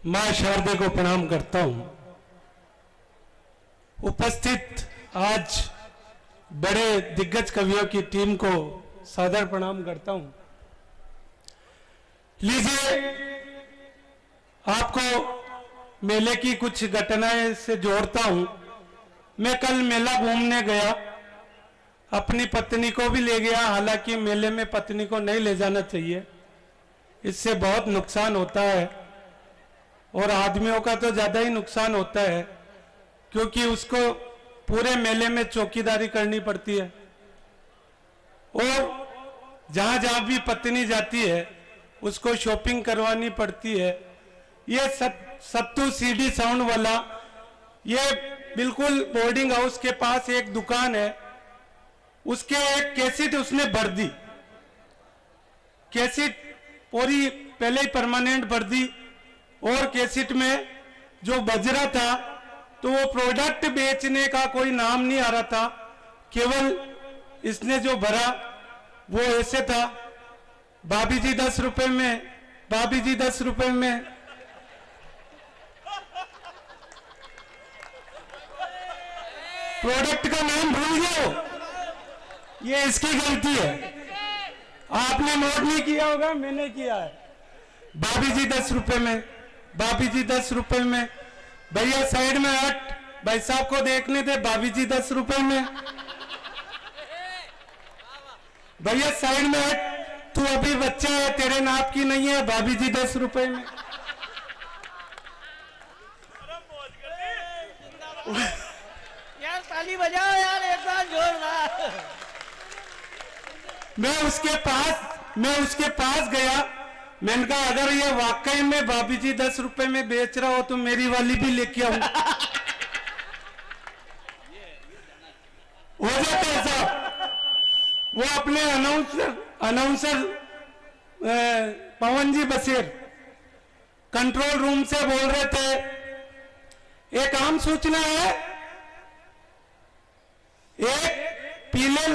मां शारदे को प्रणाम करता हूं। उपस्थित आज बड़े दिग्गज कवियों की टीम को सादर प्रणाम करता हूं। लीजिए, आपको मेले की कुछ घटनाएं से जोड़ता हूं। मैं कल मेला घूमने गया, अपनी पत्नी को भी ले गया। हालांकि मेले में पत्नी को नहीं ले जाना चाहिए, इससे बहुत नुकसान होता है और आदमियों का तो ज्यादा ही नुकसान होता है, क्योंकि उसको पूरे मेले में चौकीदारी करनी पड़ती है और जहां जहां भी पत्नी जाती है उसको शॉपिंग करवानी पड़ती है। ये सत्तू सीडी साउंड वाला, ये बिल्कुल बोर्डिंग हाउस के पास एक दुकान है, उसके एक कैसेट उसने भर दी। कैसेट पूरी पहले ही परमानेंट भर दी और कैसेट में जो बज रहा था तो वो प्रोडक्ट बेचने का कोई नाम नहीं आ रहा था, केवल इसने जो भरा वो ऐसे था, भाभी जी 10 रुपए में, भाभी जी 10 रुपए में। प्रोडक्ट का नाम भूल गए, ये इसकी गलती है। आपने नोट नहीं किया होगा, मैंने किया है। भाभी जी 10 रुपए में, भाभी जी 10 रुपए में। भैया साइड में हट, भाई साहब को देखने दे। भाभी जी 10 रुपए में। भैया साइड में हट, तू अभी बच्चा है, तेरे नाप की नहीं है। भाभी जी 10 रुपए में। यार ताली बजाओ यार, एक बार जोरदार। मैं उसके पास गया, मैंने कहा अगर ये वाकई में भाभी जी 10 रुपए में बेच रहा हो तो मेरी वाली भी लेके आऊं। हो जाता है साहब। वो अपने अनाउंसर पवन जी बसेर कंट्रोल रूम से बोल रहे थे, एक आम सूचना है, एक पीले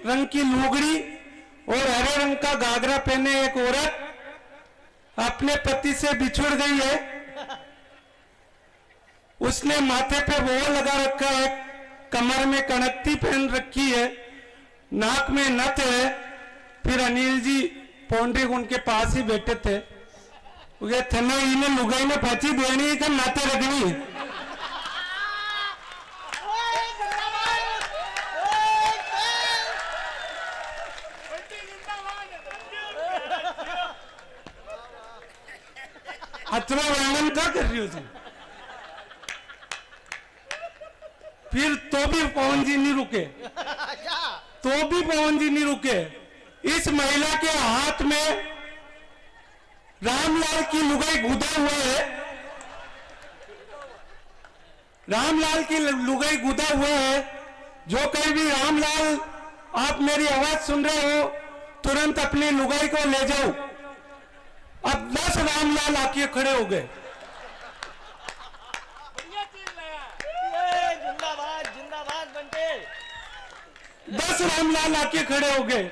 रंग की लुगड़ी और हरे रंग का घाघरा पहने एक औरत अपने पति से बिछुड़ गई है। उसने माथे पे वो लगा रखा है, कमर में कणत्ती पहन रखी है, नाक में नथ है। फिर अनिल जी पौंड्रिक उनके पास ही बैठे थे, थने इन्हें लुगाई ने फांसी देनी है, नाते रखनी है। अथवा वर्णन क्या कर रही हो तुम? फिर तो भी पवन जी नहीं रुके, तो भी पवन जी नहीं रुके। इस महिला के हाथ में रामलाल की लुगाई गुदा हुआ है, रामलाल की लुगाई गुदा हुआ है। जो कहीं भी रामलाल आप मेरी आवाज सुन रहे हो, तुरंत अपनी लुगाई को ले जाओ। अब 10 रामलाल आके खड़े हो गए। जिंदाबाद जिंदाबाद बनते। 10 रामलाल आके खड़े हो गए।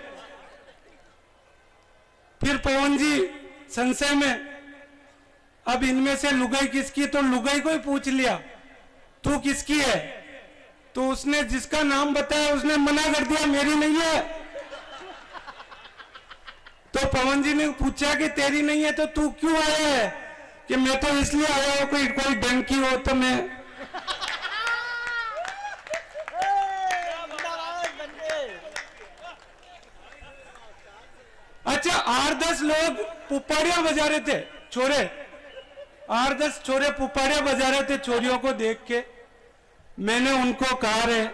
फिर पवन जी संशय में, अब इनमें से लुगाई किसकी, तो लुगाई को ही पूछ लिया, तू किसकी है? तो उसने जिसका नाम बताया उसने मना कर दिया, मेरी नहीं है। तो पवन जी ने पूछा कि तेरी नहीं है तो तू क्यों आया है? कि मैं तो इसलिए आया हूं कोई डंकी हो तो मैं। अच्छा, 8-10 लोग पुप्पाड़ियां बजा रहे थे, छोरे 8-10 छोरे पुप्पाड़ियां बजा रहे थे। छोरियों को देख के मैंने उनको कहा, रे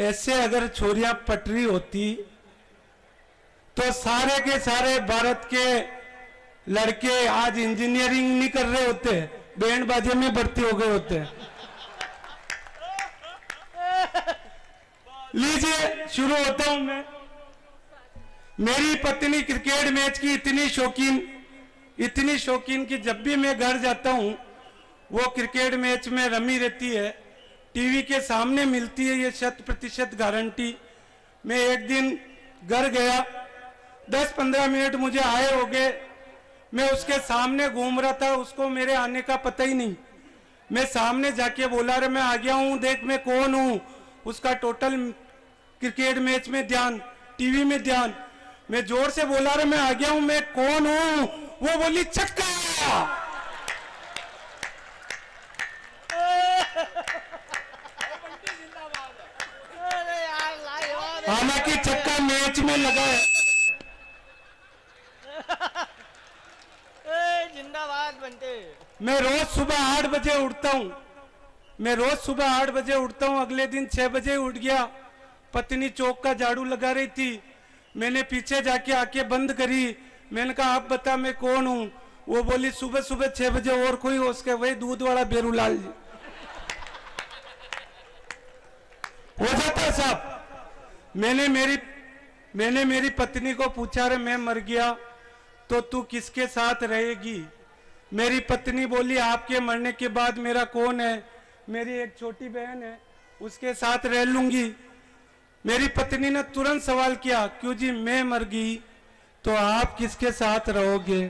ऐसे अगर छोरियां पटरी होती तो सारे के सारे भारत के लड़के आज इंजीनियरिंग नहीं कर रहे होते, बैंड बाजे में भर्ती हो गए होते। लीजिए, शुरू होता हूं मैं। मेरी पत्नी क्रिकेट मैच की इतनी शौकीन कि जब भी मैं घर जाता हूं वो क्रिकेट मैच में रमी रहती है। टीवी के सामने मिलती है, ये 100% गारंटी। मैं एक दिन घर गया, 10-15 मिनट मुझे आए हो गए, मैं उसके सामने घूम रहा था, उसको मेरे आने का पता ही नहीं। मैं सामने जाके बोला, रे मैं आ गया हूं, देख मैं कौन हूं। उसका टोटल क्रिकेट मैच में ध्यान, टीवी में ध्यान। मैं जोर से बोला, रे मैं आ गया हूं, मैं कौन हूं। वो बोली छक्का। अरे यार लाजवाब है। हालांकि छक्का मैच में लगा है। जिंदाबाद बंटे। मैं रोज सुबह 8 बजे उठता हूँ। मैं रोज सुबह 8 बजे उठता हूँ। अगले दिन 6 बजे उठ गया। पत्नी चौक का झाड़ू लगा रही थी। मैंने पीछे जाके आंखें बंद करी। मैंने कहा आप बता मैं कौन हूँ। वो बोली सुबह सुबह 6 बजे और कोई हो उसके, वही दूध वाला बेरूलाल जी। हो जाता है साहब। मैंने मेरी पत्नी को पूछा, रे मैं मर गया तो तू किसके साथ रहेगी। मेरी पत्नी बोली आपके मरने के बाद मेरा कौन है, मेरी एक छोटी बहन है, उसके साथ रह लूंगी। मेरी पत्नी ने तुरंत सवाल किया, क्यों जी मैं मर गई तो आप किसके साथ रहोगे।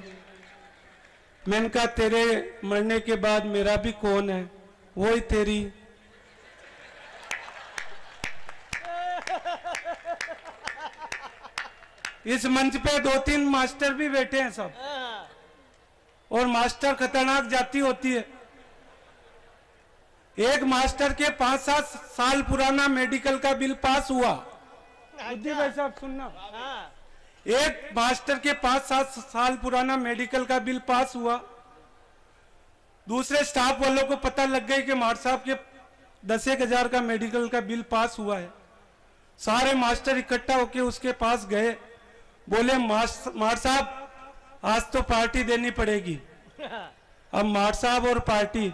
मैंने कहा तेरे मरने के बाद मेरा भी कौन है, वही तेरी। इस मंच पे 2-3 मास्टर भी बैठे हैं सब, और मास्टर खतरनाक जाति होती है। एक मास्टर के 5-7 साल पुराना मेडिकल का बिल पास हुआ। बुद्धि भाई साहब सुनना, एक मास्टर के 5-7 साल पुराना मेडिकल का बिल पास हुआ। दूसरे स्टाफ वालों को पता लग गई कि मार साहब के 10-1 हजार का मेडिकल का बिल पास हुआ है। सारे मास्टर इकट्ठा होके उसके पास गए, बोले मार साहब आज तो पार्टी देनी पड़ेगी। अब मार साहब और पार्टी,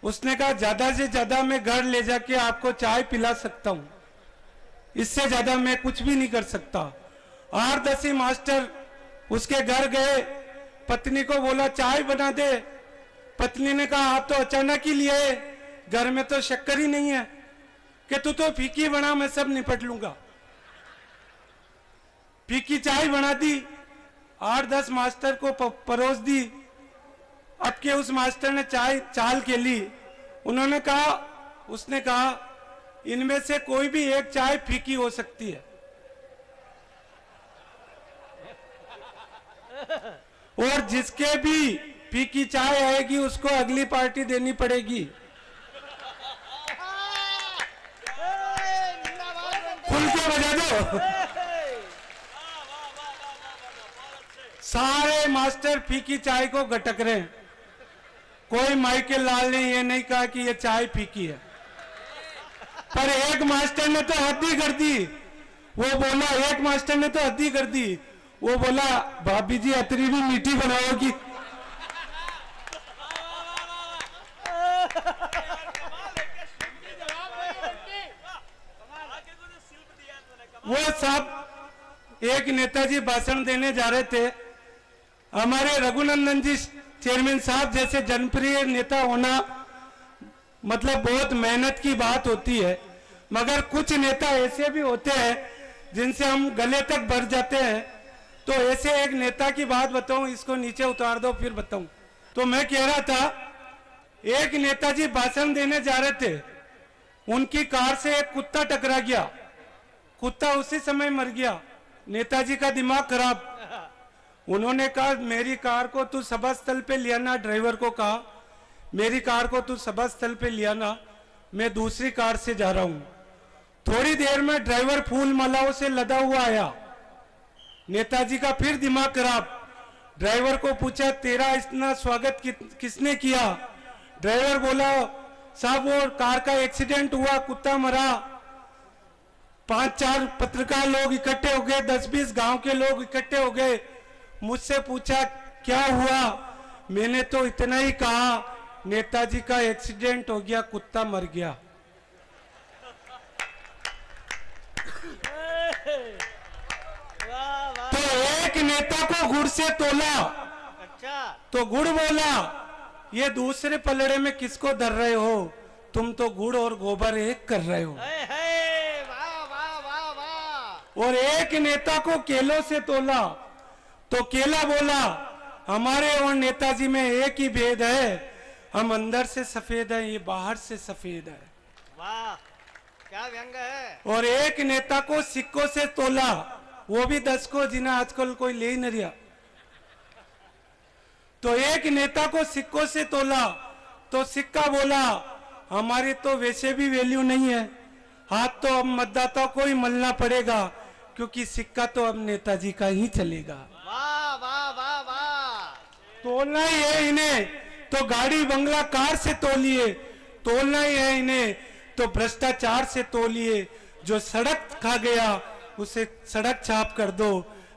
उसने कहा ज्यादा से ज्यादा मैं घर ले जाके आपको चाय पिला सकता हूं, इससे ज्यादा मैं कुछ भी नहीं कर सकता। 8-10 ही मास्टर उसके घर गए, पत्नी को बोला चाय बना दे। पत्नी ने कहा आप तो अचानक ही लिए, घर में तो शक्कर ही नहीं है, कि तू तो फीकी बना मैं सब निपट लूंगा। फीकी चाय बना दी, 8-10 मास्टर को परोस दी। अब के उस मास्टर ने चाय चाल के ली। उसने कहा इनमें से कोई भी एक चाय फीकी हो सकती है, और जिसके भी फीकी चाय आएगी उसको अगली पार्टी देनी पड़ेगी। खुल के बजा दो। सारे मास्टर फीकी चाय को गटक रहे हैं। कोई माइकल लाल ने ये नहीं कहा कि ये चाय फीकी है, पर एक मास्टर ने तो हद ही कर दी। वो बोला, एक मास्टर ने तो हद ही कर दी। वो बोला भाभी जी अतरी भी मीठी बनाओगी। वो सब एक नेताजी भाषण देने जा रहे थे। हमारे रघुनंदन जी चेयरमैन साहब जैसे जनप्रिय नेता होना मतलब बहुत मेहनत की बात होती है, मगर कुछ नेता ऐसे भी होते हैं जिनसे हम गले तक भर जाते हैं। तो ऐसे एक नेता की बात बताऊं, इसको नीचे उतार दो फिर बताऊं। तो मैं कह रहा था, एक नेताजी भाषण देने जा रहे थे, उनकी कार से एक कुत्ता टकरा गया। कुत्ता उसी समय मर गया। नेताजी का दिमाग खराब। उन्होंने कहा मेरी कार को तू सभा स्थल पे ले आना। ड्राइवर को कहा मेरी कार को तू सभा स्थल पे ले आना, मैं दूसरी कार से जा रहा हूं। थोड़ी देर में ड्राइवर फूल मालाओं से लदा हुआ आया। नेताजी का फिर दिमाग खराब। ड्राइवर को पूछा तेरा इतना स्वागत किसने किया। ड्राइवर बोला साहब वो कार का एक्सीडेंट हुआ, कुत्ता मरा। 5-4 पत्रकार लोग इकट्ठे हो गए, 10-20 गांव के लोग इकट्ठे हो गए। मुझसे पूछा क्या हुआ। मैंने तो इतना ही कहा नेताजी का एक्सीडेंट हो गया, कुत्ता मर गया। तो एक नेता को गुड़ से तोला। अच्छा, तो गुड़ बोला ये दूसरे पलड़े में किसको धर रहे हो, तुम तो गुड़ और गोबर एक कर रहे हो। वाह वाह वाह वाह। और एक नेता को केलों से तोला। तो केला बोला, हमारे और नेताजी में एक ही भेद है, हम अंदर से सफेद है, ये बाहर से सफेद है। वाह, क्या व्यंग है। और एक नेता को सिक्कों से तोला, वो भी 10 को, जिन्हें आजकल कोई ले ही नहीं रहा। तो एक नेता को सिक्कों से तोला, तो सिक्का बोला, हमारी तो वैसे भी वैल्यू नहीं है, हाथ तो अब मतदाता को ही मलना पड़ेगा, क्योंकि सिक्का तो अब नेताजी का ही चलेगा। वाह वाह वाह वाह। तोलना ही है इन्हें तो गाड़ी बंगला कार से तोलिए, तोलना ही है इन्हें तो भ्रष्टाचार से तोलिए। जो सड़क खा गया उसे सड़क छाप कर दो,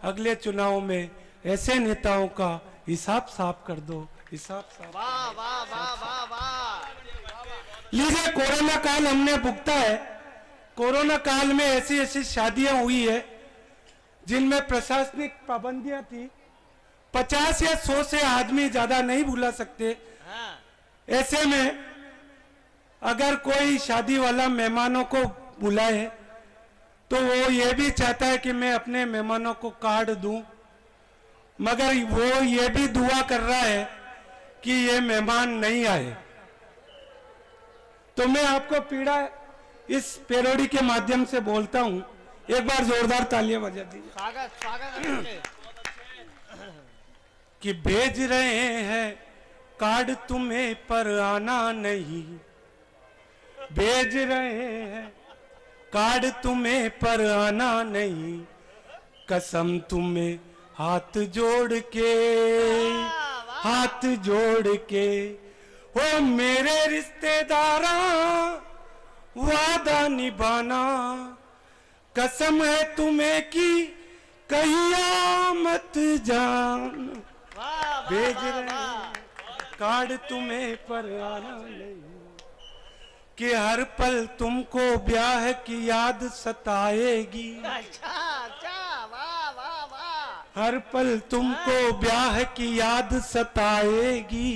अगले चुनाव में ऐसे नेताओं का हिसाब साफ कर दो, हिसाब साफ। वाह वाह वाह वाह वाह। लीजिए, कोरोना काल हमने भुगता है। कोरोना काल में ऐसी ऐसी शादियां हुई है जिनमें प्रशासनिक पाबंदियां थी, 50 या 100 से आदमी ज्यादा नहीं बुला सकते। हाँ। ऐसे में अगर कोई शादी वाला मेहमानों को बुलाए तो वो ये भी चाहता है कि मैं अपने मेहमानों को कार्ड दूं, मगर वो ये भी दुआ कर रहा है कि ये मेहमान नहीं आए। तो मैं आपको पीड़ा इस पैरोडी के माध्यम से बोलता हूं, एक बार जोरदार तालियां बजा दीजिए। स्वागत स्वागत। कि भेज रहे हैं कार्ड तुम्हें पर आना नहीं, भेज रहे हैं कार्ड तुम्हें पर आना नहीं, कसम तुम्हें हाथ जोड़ के, हाथ जोड़ के। ओ मेरे रिश्तेदारा वादा निभाना, कसम है तुम्हें कि कहिया मत जान। भेज रहे कार्ड तुम्हें पर आना नहीं, कि हर पल तुमको ब्याह की याद सताएगी। अच्छा अच्छा, वाह वाह वाह। हर पल तुमको ब्याह की याद सताएगी,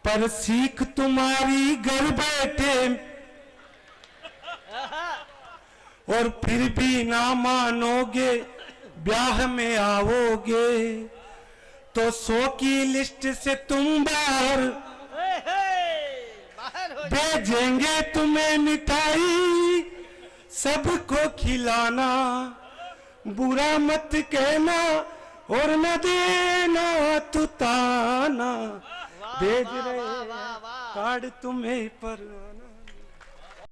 पर सीख तुम्हारी घर बैठे और फिर भी ना मानोगे, ब्याह में आओगे तो 100 की लिस्ट से तुम बाहर भेजेंगे तुम्हें मिठाई सबको खिलाना, बुरा मत कहना और न देना तू ताना। भेज रहे कार्ड तुम्हें पर